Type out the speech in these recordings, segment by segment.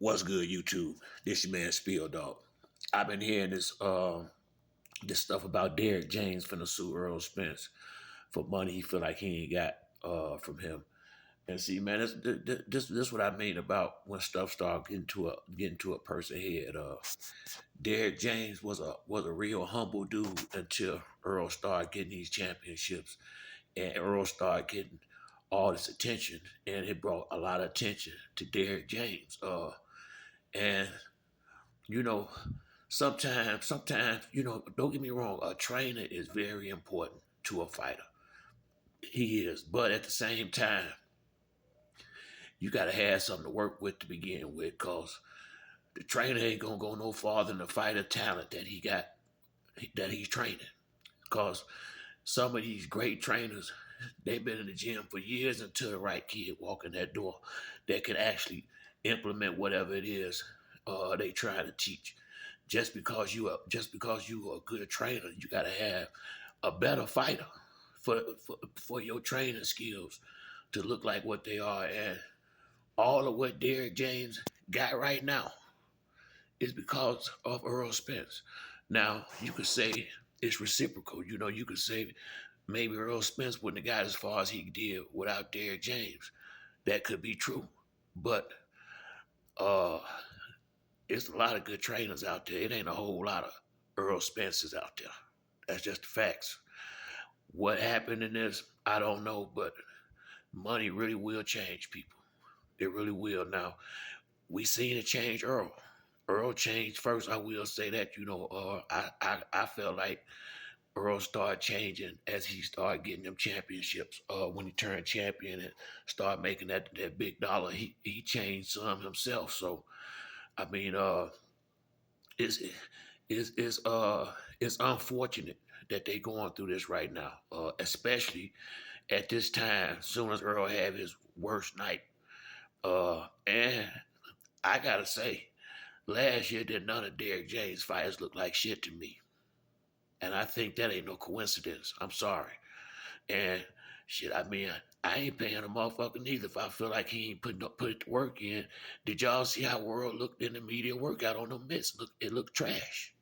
What's good, YouTube? This your man Spiel Dog. I've been hearing this stuff about Derrick James finna sue Earl Spence for money he feel like he ain't got from him. And see, man, this what I mean about when stuff start getting to a person head. Derrick James was a real humble dude until Earl started getting these championships, and Earl started getting all this attention, and it brought a lot of attention to Derrick James. And you know, sometimes, don't get me wrong, a trainer is very important to a fighter. He is, but at the same time, you got to have something to work with to begin with, cause the trainer ain't gonna go no farther than the fighter talent that he got that he's training. Cause some of these great trainers, they've been in the gym for years until the right kid walk in that door that can actually implement whatever it is they try to teach. Just because you are a good trainer, you gotta have a better fighter for your training skills to look like what they are. And all of what Derrick James got right now is because of Earl Spence. Now you could say it's reciprocal. You could say maybe Earl Spence wouldn't have got as far as he did without Derrick James. That could be true, but uh, it's a lot of good trainers out there. It ain't a whole lot of Earl Spences out there. That's just the facts. What happened in this, I don't know, but money really will change people. It really will. Now, we seen it change Earl. Earl changed first. I will say that. I felt like Earl started changing as he started getting them championships. When he turned champion and started making that big dollar, he changed some himself. So I mean, it's it's unfortunate that they going through this right now, especially at this time. Soon as Earl had his worst night, and I gotta say, last year did none of Derrick James' fights look like shit to me, and I think that ain't no coincidence. I'm sorry, and shit. I mean, I ain't paying a motherfucker neither if I feel like he ain't put the work in. Did y'all see how World looked in the media workout on the mitts? It looked trash.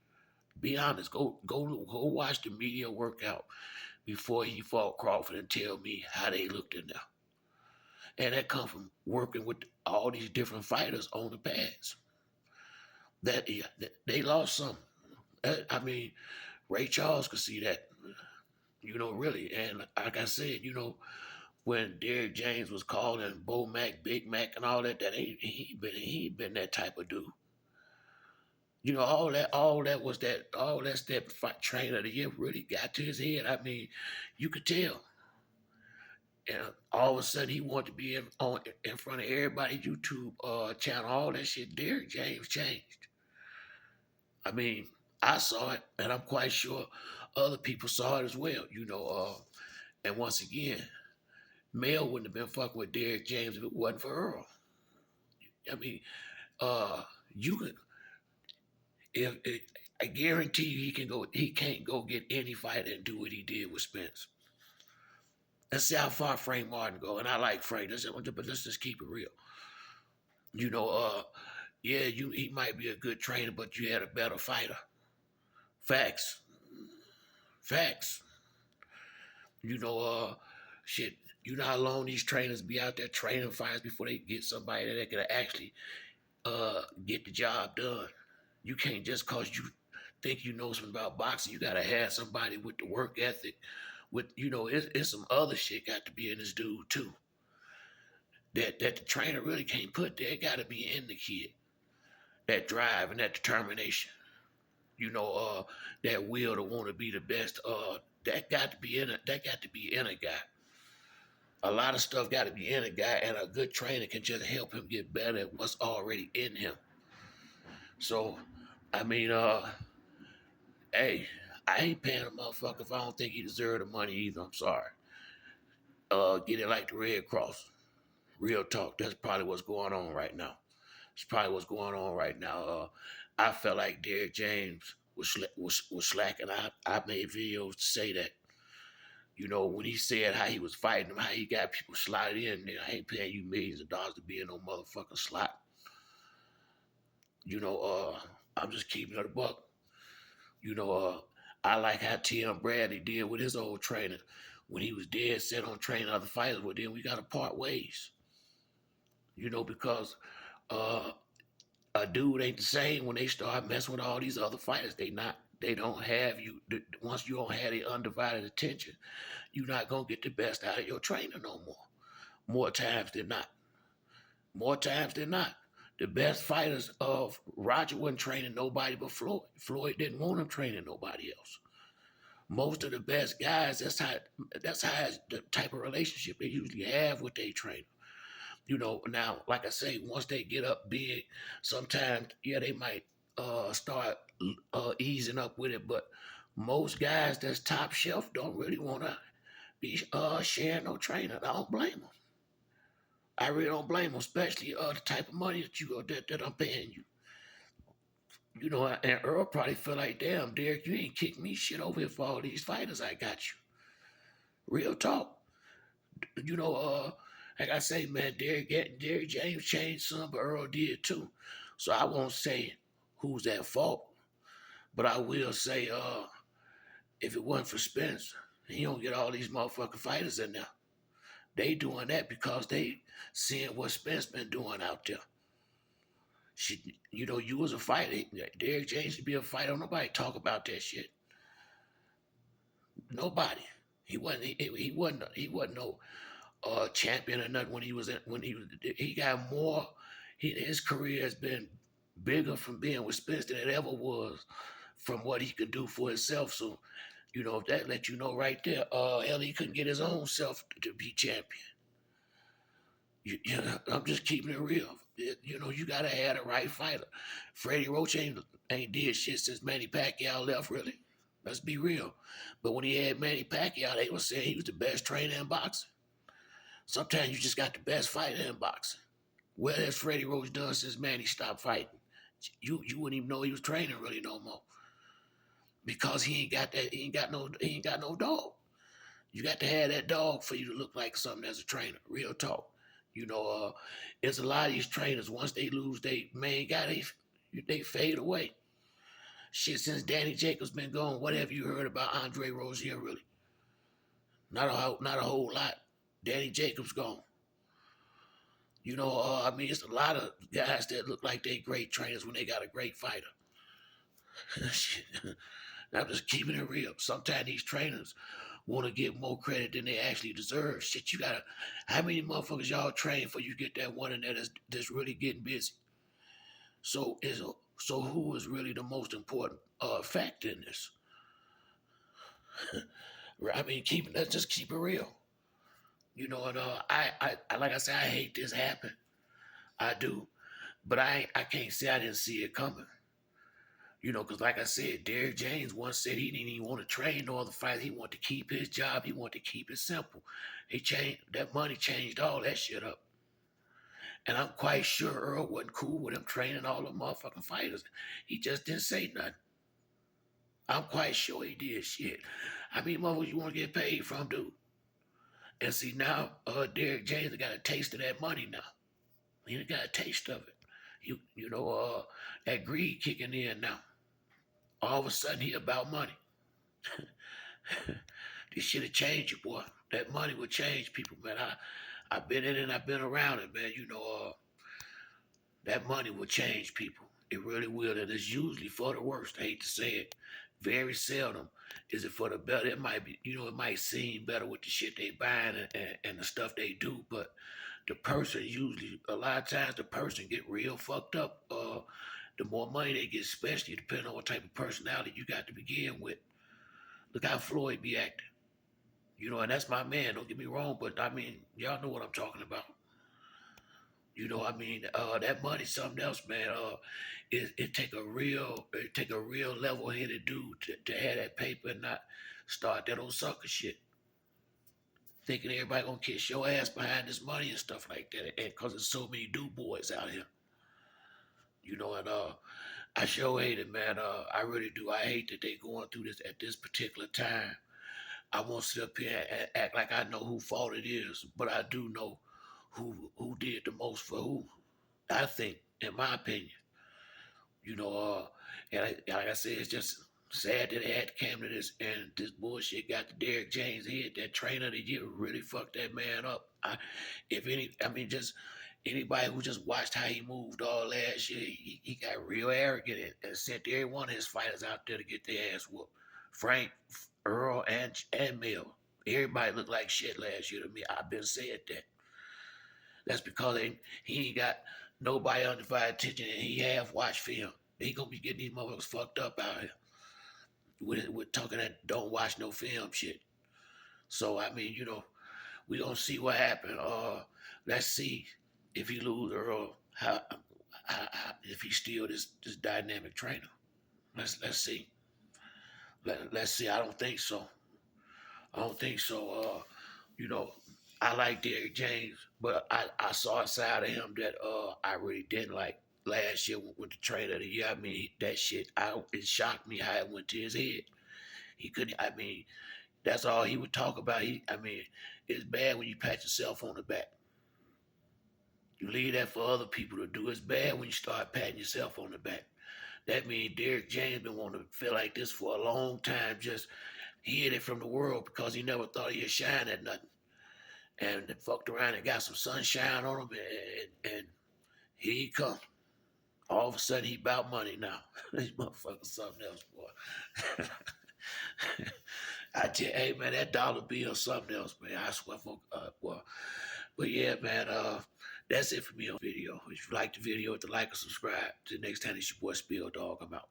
Be honest. Go watch the media workout before he fought Crawford and tell me how they looked in there. And that come from working with all these different fighters on the pads. That yeah, they lost some. I mean, Ray Charles could see that. Really. And like I said, when Derrick James was calling Bo Mac, Big Mac, and all that, he ain't been that type of dude. All that fight trainer of the year really got to his head. I mean, you could tell. And all of a sudden, he wanted to be in front of everybody's YouTube channel. All that shit. Derrick James changed. I mean, I saw it, and I'm quite sure other people saw it as well. And once again, Mel wouldn't have been fucking with Derrick James if it wasn't for Earl. I mean, uh, you can if I guarantee you he can't go get any fighter and do what he did with Spence. Let's see how far Frank Martin go. And I like Frank, but let's just keep it real. You know, uh, yeah, he might be a good trainer, but you had a better fighter. Facts. Facts. You know, shit. You know how long these trainers be out there training fighters before they get somebody that can actually get the job done. You can't just cause you think you know something about boxing. You gotta have somebody with the work ethic. It's some other shit got to be in this dude too. That the trainer really can't put there. It gotta be in the kid. That drive and that determination. That will to want to be the best. That got to be in a guy. A lot of stuff got to be in a guy, and a good trainer can just help him get better at what's already in him. So, I mean, hey, I ain't paying a motherfucker if I don't think he deserve the money either. I'm sorry. Get it like the Red Cross. Real talk. That's probably what's going on right now. It's probably what's going on right now. I felt like Derrick James was slacking. I made videos to say that. When he said how he was fighting him, how he got people slotted in there. I ain't paying you millions of dollars to be in no motherfucking slot. You know, I'm just keeping it a buck. You know, I like how Tim Bradley did with his old trainer when he was dead set on training other fighters. Well, then we got to part ways. You know, because uh, a dude ain't the same when they start messing with all these other fighters. They not. They don't have you. Once you don't have the undivided attention, you're not gonna get the best out of your trainer no more. More times than not. More times than not. The best fighters of Roger wasn't training nobody but Floyd. Floyd didn't want him training nobody else. Most of the best guys, that's how the type of relationship they usually have with their trainer. You know, now, like I say, once they get up big, sometimes, yeah, they might start easing up with it, but most guys that's top shelf don't really want to be sharing no trainer. I don't blame them. I really don't blame them, especially the type of money that I'm paying you. You know, and Earl probably feel like, damn, Derek, you ain't kicked me shit over here for all these fighters I got you. Real talk. You know, like I say, man, Derek James changed some, but Earl did too. So I won't say who's at fault, but I will say, if it wasn't for Spence, he don't get all these motherfucking fighters in there. They doing that because they seeing what Spence been doing out there. You know, you was a fighter. Derek James should be a fighter. Don't nobody talk about that shit. Nobody. He wasn't no champion or nothing when he was he got more. His career has been bigger from being with Spence than it ever was from what he could do for himself. So, you know, if that let you know right there, hell, he couldn't get his own self to be champion. I'm just keeping it real. You know, you gotta have the right fighter. Freddie Roach ain't did shit since Manny Pacquiao left, really. Let's be real. But when he had Manny Pacquiao, they were saying he was the best trainer in boxing. Sometimes you just got the best fighter in boxing. What has Freddie Roach done since Manny stopped fighting? You wouldn't even know he was training really no more because he ain't got that. He ain't got no dog. You got to have that dog for you to look like something as a trainer. Real talk. You know, it's a lot of these trainers. Once they lose they main guy, they fade away. Shit, since Danny Jacobs been gone, what have you heard about Andre Rozier? Really, not a whole lot. Danny Jacobs gone. You know, I mean, it's a lot of guys that look like they great trainers when they got a great fighter. Shit. I'm just keeping it real. Sometimes these trainers want to get more credit than they actually deserve. Shit, you gotta. How many motherfuckers y'all train for you get that one in there that's really getting busy? So who is really the most important factor in this? I mean, let's just keep it real. You know, and I like I said, I hate this happen. I do, but I can't say I didn't see it coming. You know, because like I said, Derrick James once said he didn't even want to train no other fighters. He wanted to keep his job. He wanted to keep it simple. He changed that money, changed all that shit up. And I'm quite sure Earl wasn't cool with him training all the motherfucking fighters. He just didn't say nothing. I'm quite sure he did shit. I mean, motherfuckers you want to get paid from, dude. And see now, Derrick James got a taste of that money now. He done got a taste of it. That greed kicking in now. All of a sudden he about money. This shit have changed you, boy. That money will change people, man. I've been in it and I've been around it, man. You know, that money will change people. It really will. And it's usually for the worst. I hate to say it. Very seldom is it for the better. It might be, it might seem better with the shit they buying and the stuff they do, but the person usually, a lot of times, the person get real fucked up. The more money they get, especially depending on what type of personality you got to begin with. Look how Floyd be acting. And that's my man. Don't get me wrong, but I mean, y'all know what I'm talking about. That money, something else, man. It take a real level-headed dude to have that paper and not start that old sucker shit, thinking everybody gonna kiss your ass behind this money and stuff like that, and because there's so many do boys out here, and I sure hate it, man. I really do. I hate that they going through this at this particular time. I won't sit up here and act like I know who fault it is, but I do know who did the most for who. I think, in my opinion, You know, and like I said, it's just sad that it had came to this, and this bullshit got to Derrick James' head. That trainer of the year really fucked that man up. I mean, just anybody who just watched how he moved all last year, he got real arrogant and sent every one of his fighters out there to get their ass whooped. Frank, Earl, and Mill. Everybody looked like shit last year to me. I've been saying that. That's because he ain't got nobody undivided attention and he half watch film. He gonna be getting these motherfuckers fucked up out here with talking that don't watch no film shit. So I mean, we gonna see what happens. Let's see if he lose Earl, if he's still this dynamic trainer. Let's see. Let's see. I don't think so. I don't think so. You know, I like Derrick James, but I saw a side of him that I really didn't like last year with the trainer of the year. I mean, that shit, it shocked me how it went to his head. He couldn't. I mean, that's all he would talk about. I mean, it's bad when you pat yourself on the back. You leave that for other people to do. It's bad when you start patting yourself on the back. That means Derrick James been wanting to feel like this for a long time. Just hid it from the world because he never thought he'd shine at nothing. And fucked around and got some sunshine on him, and here he come. All of a sudden, he about money now. This motherfucker something else, boy. I tell you, hey man, that dollar bill something else, man. I swear for boy. But yeah, man, that's it for me on video. If you like the video, hit the like and subscribe. Till next time, it's your boy Spill Dog. I'm out.